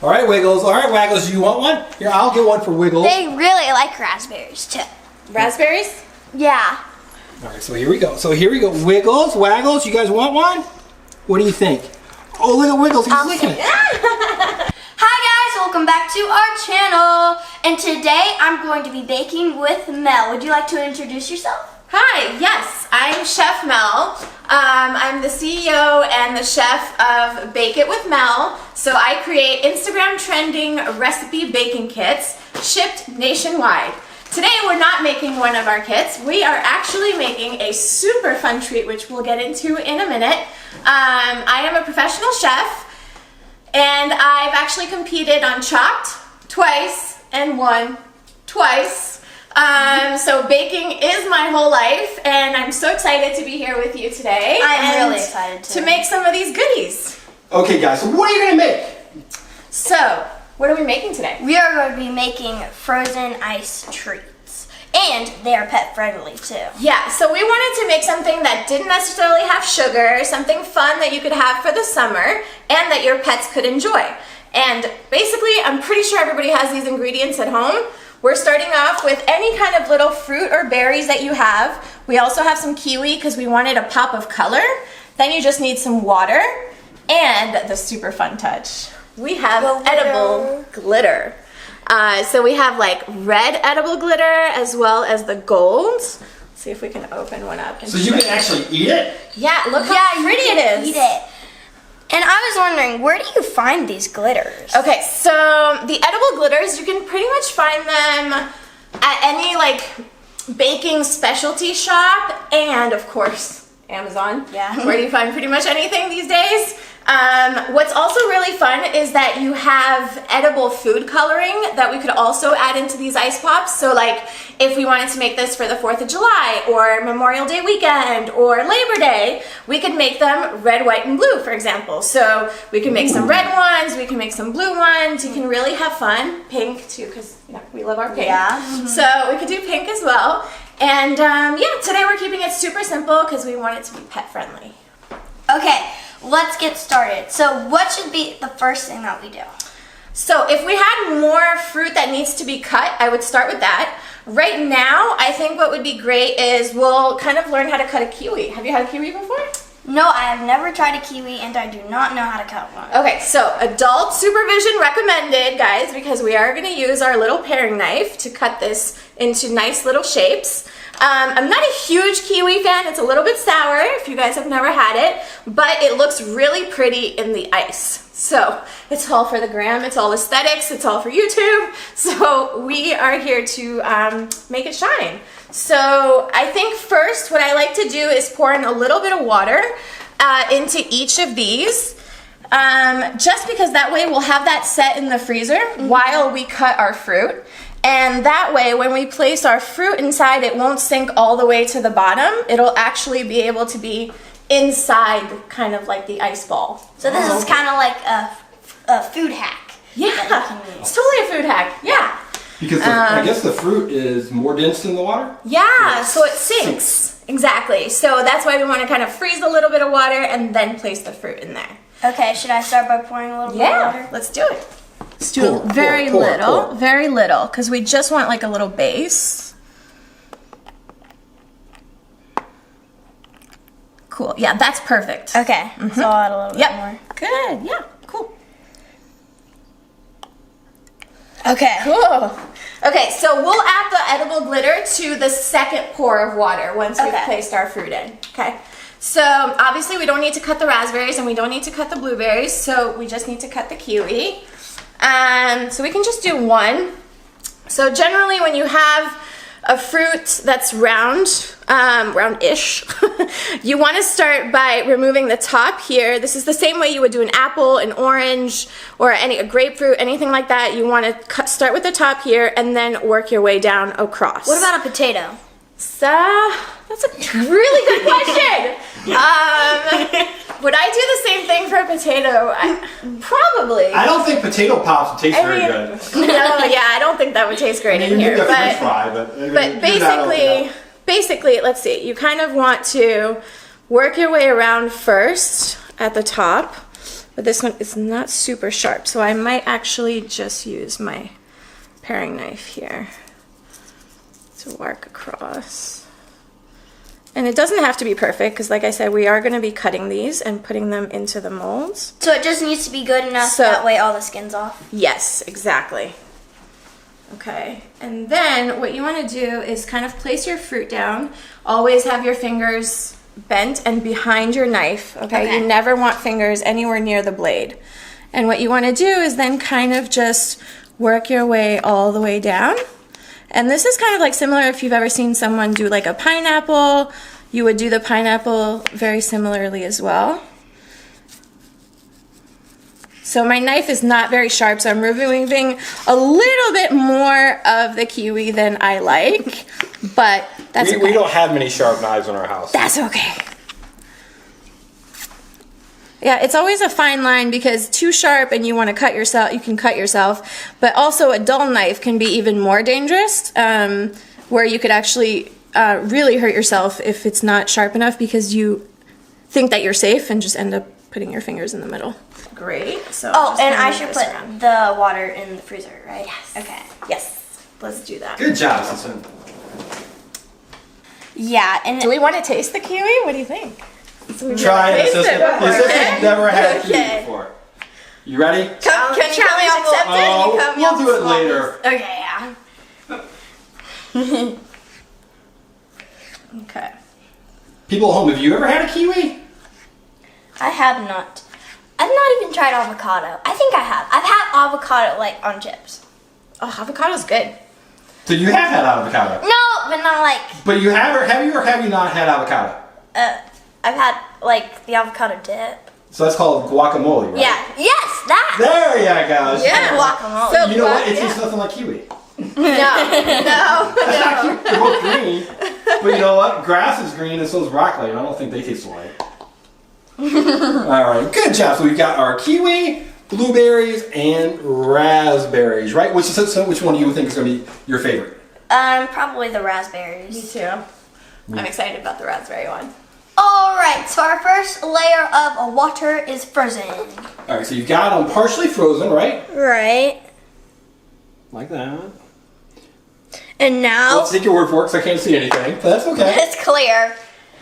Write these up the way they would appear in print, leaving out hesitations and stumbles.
All right, Wiggles. All right, Waggles, you want one? Here, I'll get one for Wiggles. They really like raspberries too. Raspberries? Yeah. All right, so here we go. Wiggles, Waggles, you guys want one? What do you think? Oh, look at Wiggles. He's licking it. Hi guys, welcome back to our channel. And today I'm going to be baking with Mel. Would you like to introduce yourself? Hi, yes, I'm Chef Mel. I'm the CEO and the chef of Bake It with Mel. So I create Instagram trending recipe baking kits shipped nationwide. Today we're not making one of our kits. We are actually making a super fun treat, which we'll get into in a minute. I am a professional chef, and I've actually competed on Chopped twice and won twice. So baking is my whole life, and I'm so excited to be here with you today. I'm really excited to make some of these goodies. Okay, guys, so what are you going to make? So, what are we making today? We are going to be making frozen ice treats. And they are pet friendly too. Yeah, so we wanted to make something that didn't necessarily have sugar, something fun that you could have for the summer and that your pets could enjoy. And basically, I'm pretty sure everybody has these ingredients at home. We're starting off with any kind of little fruit or berries that you have. We also have some kiwi because we wanted a pop of color. Then you just need some water and the super fun touch. We have edible glitter. So we have like red edible glitter as well as the gold. Let's see if we can open one up. So you can actually eat it? Yeah, look how pretty it is. Eat it. And I was wondering, where do you find these glitters? Okay, so the edible glitters, you can pretty much find them at any like baking specialty shop and of course Amazon. Yeah. Where you find pretty much anything these days. What's also really fun is that you have edible food coloring that we could also add into these ice pops. So like if we wanted to make this for the 4th of July or Memorial Day weekend or Labor Day, we could make them red, white, and blue, for example. So we can make some red ones, we can make some blue ones. You can really have fun. Pink too, because we love our pink. Yeah. So we could do pink as well. And yeah, today we're keeping it super simple because we want it to be pet friendly. Okay, let's get started. So what should be the first thing that we do? So if we had more fruit that needs to be cut, I would start with that. Right now, I think what would be great is we'll kind of learn how to cut a kiwi. Have you had a kiwi before? No, I have never tried a kiwi and I do not know how to cut one. Okay, so adult supervision recommended, guys, because we are going to use our little paring knife to cut this into nice little shapes. I'm not a huge kiwi fan. It's a little bit sour if you guys have never had it, but it looks really pretty in the ice. So it's all for the gram, it's all aesthetics, it's all for YouTube. So we are here to make it shine. So I think first what I like to do is pour in a little bit of water into each of these. Just because that way we'll have that set in the freezer while we cut our fruit. And that way, when we place our fruit inside, it won't sink all the way to the bottom. It'll actually be able to be inside, kind of like the ice ball. So this is kind of like a food hack. Yeah, it's totally a food hack. Yeah. Because I guess the fruit is more dense than the water? Yeah, so it sinks. Exactly. So that's why we want to kind of freeze a little bit of water and then place the fruit in there. Okay, should I start by pouring a little bit of water? Yeah, let's do it. Let's do very little, because we just want like a little base. Cool, yeah, that's perfect. Okay, so I'll add a little bit more. Good, yeah, cool. Okay. Cool. Okay, so we'll add the edible glitter to the second pour of water once we've placed our fruit in, okay? So obviously we don't need to cut the raspberries and we don't need to cut the blueberries, so we just need to cut the kiwi. So we can just do one. So generally when you have a fruit that's roundish, you want to start by removing the top here. This is the same way you would do an apple, an orange, or a grapefruit, anything like that. You want to start with the top here and then work your way down across. What about a potato? So, that's a really good question. Would I do the same thing for a potato? Probably. I don't think potato pops would taste very good. No, yeah, I don't think that would taste great in here. French fry, but basically, let's see. You kind of want to work your way around first at the top, but this one is not super sharp, so I might actually just use my paring knife here to work across. And it doesn't have to be perfect because, like I said, we are going to be cutting these and putting them into the molds. So it just needs to be good enough so that way all the skin's off? Yes, exactly. Okay, and then what you want to do is kind of place your fruit down. Always have your fingers bent and behind your knife, okay? You never want fingers anywhere near the blade. And what you want to do is then kind of just work your way all the way down. And this is kind of like similar if you've ever seen someone do like a pineapple. You would do the pineapple very similarly as well. So my knife is not very sharp, so I'm removing a little bit more of the kiwi than I like, but that's okay. We don't have many sharp knives in our house. That's okay. Yeah, it's always a fine line because too sharp and you want to cut yourself, you can cut yourself, but also a dull knife can be even more dangerous, where you could actually really hurt yourself if it's not sharp enough because you think that you're safe and just end up putting your fingers in the middle. Great. So and I should put the water in the freezer, right? Yes. Okay. Yes. Let's do that. Good job, Susan. Yeah, and Do we want to taste the kiwi? What do you think? Try it, sister. Your sister's never had kiwi Okay. before. You ready? Can you accept it? We'll do it later. Okay, yeah. Okay. People at home, have you ever had a kiwi? I have not. I've not even tried avocado. I think I have. I've had avocado like on chips. Oh, avocado's good. So you have had avocado. No, but not like. But you have you or have you not had avocado? I've had like the avocado dip. So that's called guacamole, right? Yeah. Yes, that. There you go. Yeah. Guacamole. So You know what? It tastes nothing like kiwi. No. That's not cute. They're both green. But you know what? Grass is green and so is broccoli. I don't think they taste alike. Alright, good job. So we've got our kiwi, blueberries, and raspberries, right? Which one do you think is going to be your favorite? Probably the Me raspberries. too. I'm excited about the raspberry one. Alright, so our first layer of water is frozen. Alright, so you've got them partially frozen, right? Right. Like that. And now Let's take your word for it because I can't see anything, but that's okay. it's clear.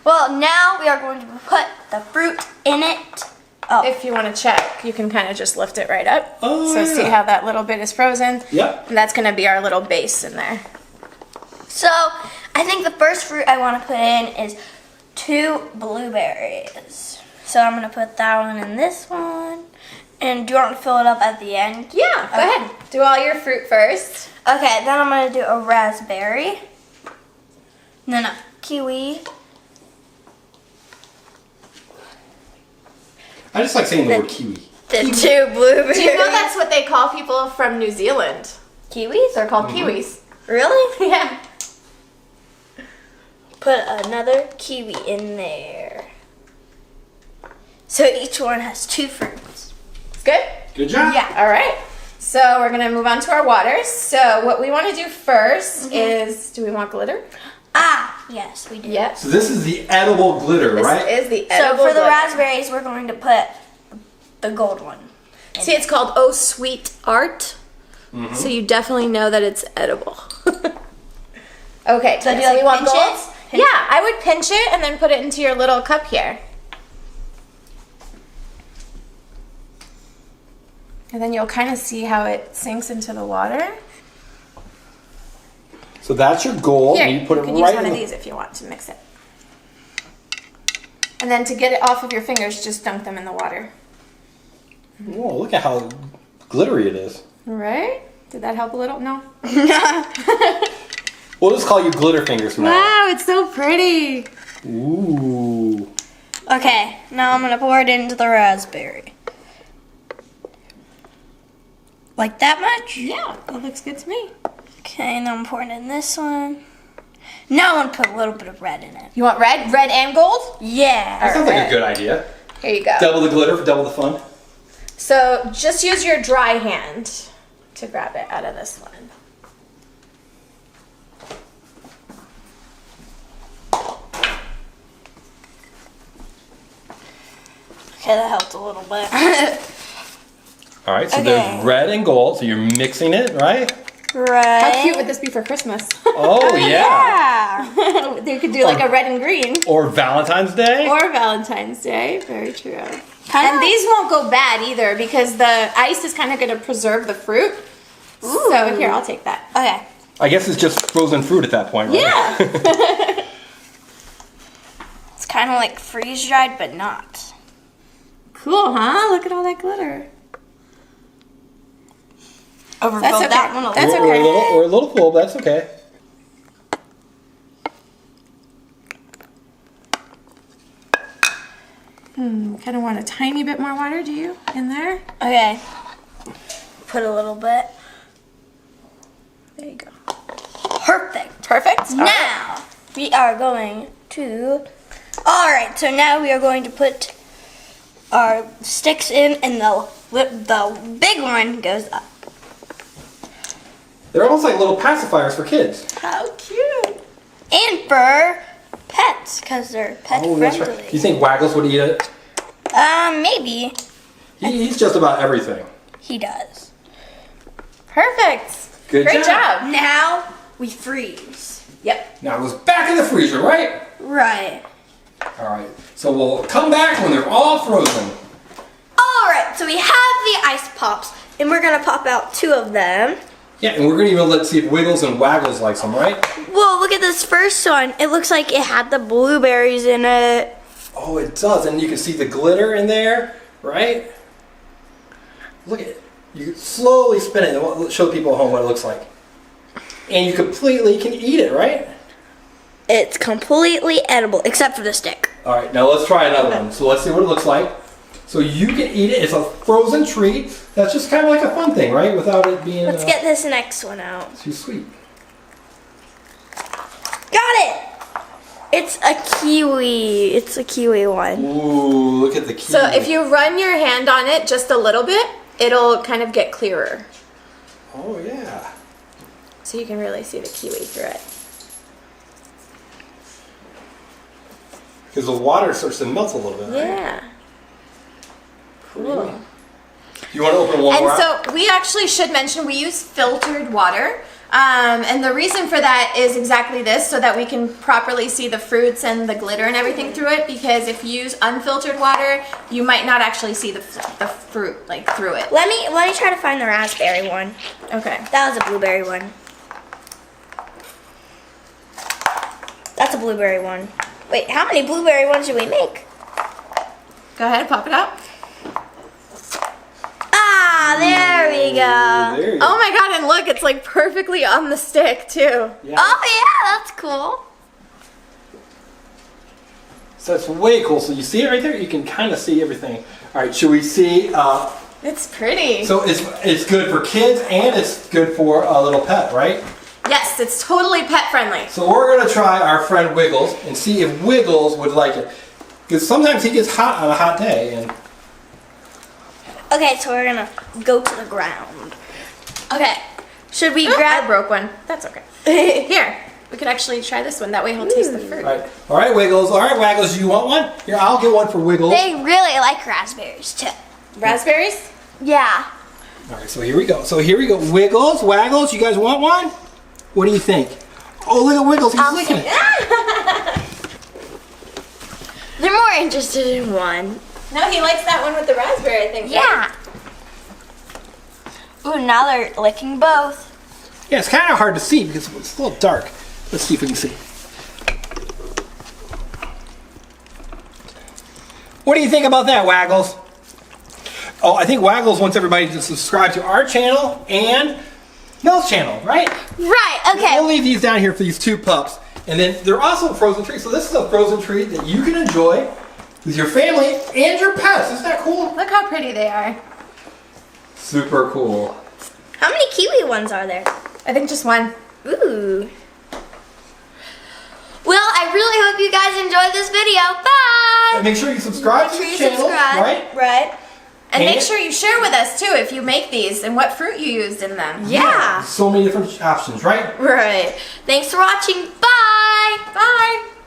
Well, now we are going to put the fruit in it. Oh. If you want to check, you can kind of just lift it right up. Oh, So yeah. see how that little bit is frozen? Yep. And that's going to be our little base in there. So, I think the first fruit I want to put in is 2 blueberries. So I'm going to put that one in this one. And do you want to fill it up at the end? Yeah, go ahead. Do all your fruit first. Okay, then I'm going to do a raspberry. And then a kiwi. I just like saying the word kiwi. Then 2 blueberries. Do you know that's what they call people from New Zealand? Kiwis? They're called kiwis. Really? Yeah. Put another kiwi in there. So each one has 2 fruits. Good? Good job. Yeah. All right. So we're going to move on to our waters. So what we want to do first is, do we want glitter? Ah, yes, we do. Yep. So this is the edible glitter, This right? is the So edible for the glitter. raspberries, we're going to put the gold one. See, it's called Oh Sweet Art. So you definitely know that it's edible. Okay, So do you we like want pinch golds? it? Yeah, I would pinch it and then put it into your little cup here. And then you'll kind of see how it sinks into the water. So that's your gold. Here, and you put it can right use one in of the- these if you want to mix it. And then to get it off of your fingers, just dunk them in the water. Whoa, look at how glittery it is. Right? Did that help a little? No? We'll just call you glitter fingers from now Wow, it's so pretty. on. Ooh. Okay, now I'm going to pour it into the raspberry. Like that much? Yeah, that looks good to me. Okay, now I'm pouring in this one. Now I'm going to put a little bit of red in it. You want red? Red and gold? Yeah. That sounds like a Alright. good idea. Here you go. Double the glitter for double the fun. So just use your dry hand to grab it out of this one. Okay, that helped a little bit. All right, so Okay. there's red and gold, so you're mixing it, right? Right. How cute would this be for Christmas? Oh, yeah. Yeah. They could do like a red and green. Or Valentine's Day. Or Valentine's Day. Very true. Kinda- And these won't go bad either because the ice is kind of going to preserve the fruit. So here, I'll take that. Okay. I guess it's just frozen fruit at that point, right? Yeah. It's kind of like freeze dried, but not. Cool, huh? Look at all that glitter. Overfilled That's okay. that one a That's little. okay. Or a little full, but that's okay. Kind of want a tiny bit more water, do you? In there? Okay. Put a little bit. There you go. Perfect. Perfect. All right. Now we are going to. All right. So now we are going to put our sticks in, and the big one goes up. They're almost like little pacifiers for kids. How cute. And for pets, because they're pet Oh, friendly. that's right. Do you think Waggles would eat it? Maybe He eats just about everything. he does. Perfect. Good Great job. job. Now we freeze. Yep. Now it goes back in the freezer, right? Right. All right. So we'll come back when they're all frozen. All right. So we have the ice pops, and we're gonna pop out 2 of them. Yeah, and we're gonna even let's see if Wiggles and Waggles like some, right? Whoa! Look at this first one. It looks like it had the blueberries in it. Oh, it does, and you can see the glitter in there, right? Look at it. You can slowly spin it and show people at home what it looks like. And you completely can eat it, right? It's completely edible, except for the stick. All right, now let's try another one. So let's see what it looks like. So you can eat it. It's a frozen treat. That's just kind of like a fun thing, right? Without it being Let's get this next one out. too sweet. Got it! It's a kiwi. It's a kiwi one. Ooh, look at the kiwi. So if you run your hand on it just a little bit, it'll kind of get clearer. Oh, yeah. So you can really see the kiwi through it. Because the water starts to melt a little bit, right? Yeah. Cool. You want to open one And more? so we actually should mention we use filtered water. And the reason for that is exactly this, so that we can properly see the fruits and the glitter and everything through it. Because if you use unfiltered water, you might not actually see the fruit like through it. Let me try to find the raspberry one. Okay. That was a blueberry one. That's a blueberry one. Wait, how many blueberry ones should we make? Go ahead, pop it out. Ah, there we go. There you go. Oh my god, and look, it's like perfectly on the stick too. Yeah. Oh yeah, that's cool. So it's way cool. So you see it right there? You can kind of see everything. All right, should we see? It's pretty. So it's good for kids and it's good for a little pet, right? Yes, it's totally pet friendly. So we're going to try our friend Wiggles and see if Wiggles would like it. Because sometimes he gets hot on a hot day. And Okay, so we're gonna go to the ground. Okay, should we I grab? broke one. That's okay. Here, we could actually try this one. That way he'll taste the fruit. all right, Wiggles. All right, Waggles, you want one? Here, I'll get one for Wiggles. They really like raspberries too. Raspberries? Yeah. All right, so here we go. Wiggles, Waggles, you guys want one? What do you think? Oh, look at Wiggles. He's licking it. They're more interested in one. No, he likes that one with the raspberry, I think. Yeah. Ooh, now they're licking both. Yeah, it's kind of hard to see because it's a little dark. Let's see if we can see. What do you think about that, Waggles? Oh, I think Waggles wants everybody to subscribe to our channel and Mel's channel, right? Right. Okay. We'll leave these down here for these 2 pups. And then they're also frozen treats. So this is a frozen treat that you can enjoy with your family and your pets. Isn't that cool? Look how pretty they are. Super cool. How many kiwi ones are there? I think just one. Ooh. Well, I really hope you guys enjoyed this video. Bye. And make sure you subscribe to the channel, right? Right. And make And- sure you share with us too if you make these and what fruit you used in them. Yeah. So many different options, right? Right. Thanks for watching. Bye. Bye.